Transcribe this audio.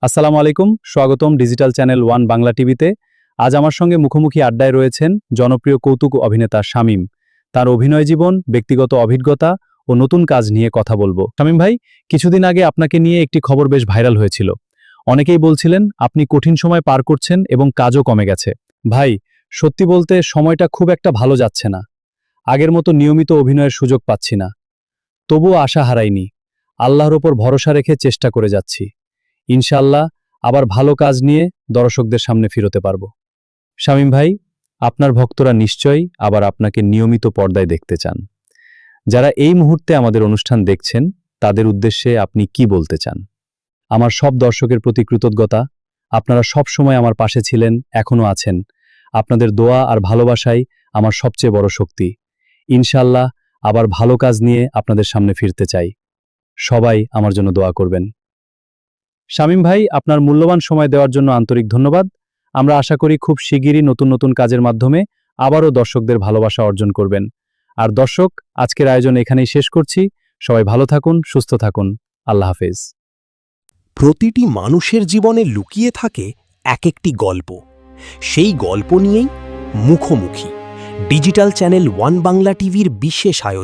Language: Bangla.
আসসালামু আলাইকুম, স্বাগতম ডিজিটাল চ্যানেল ওয়ান বাংলা টিভিতে। আজ আমার সঙ্গে মুখোমুখি আড্ডায় রয়েছেন জনপ্রিয় কৌতুক অভিনেতা শামীম। তার অভিনয় জীবন, ব্যক্তিগত অভিজ্ঞতা ও নতুন কাজ নিয়ে কথা বলবো। শামীম ভাই, কিছুদিন আগে আপনাকে নিয়ে একটি খবর বেশ ভাইরাল হয়েছিল। অনেকেই বলছিলেন আপনি কঠিন সময় পার করছেন এবং কাজও কমে গেছে। ভাই, সত্যি বলতে সময়টা খুব একটা ভালো যাচ্ছে না। আগের মতো নিয়মিত অভিনয়ের সুযোগ পাচ্ছি না। তবুও আশা হারাইনি। আল্লাহর ওপর ভরসা রেখে চেষ্টা করে যাচ্ছি। ইনশাআল্লাহ আবার ভালো কাজ নিয়ে দর্শকদের সামনে ফিরতে পারব। শামীম ভাই, আপনার ভক্তরা নিশ্চয়ই আবার আপনাকে নিয়মিত পর্দায় দেখতে চান। যারা এই মুহূর্তে আমাদের অনুষ্ঠান দেখছেন, তাদের উদ্দেশ্যে আপনি কি বলতে চান? আমার সব দর্শকের প্রতি কৃতজ্ঞতা। আপনারা সব সময় আমার পাশে ছিলেন, এখনো আছেন। আপনাদের দোয়া আর ভালোবাসাই আমার সবচেয়ে বড় শক্তি। ইনশাআল্লাহ আবার ভালো কাজ নিয়ে আপনাদের সামনে ফিরতে চাই। সবাই আমার জন্য দোয়া করবেন। শামীম ভাই, আপনার মূল্যবান সময় দেওয়ার জন্য আন্তরিক ধন্যবাদ। আমরা আশা করি খুব শিগগিরই নতুন নতুন কাজের মাধ্যমে আবারও দর্শকদের ভালোবাসা অর্জন করবেন। আর দর্শক, আজকের আয়োজন এখানেই শেষ করছি। সবাই ভালো থাকুন, সুস্থ থাকুন। আল্লাহ হাফেজ। প্রতিটি মানুষের জীবনে লুকিয়ে থাকে এক একটি গল্প। সেই গল্প নিয়েই মুখোমুখি ডিজিটাল চ্যানেল ওয়ান বাংলা টিভির বিশেষ আয়োজন।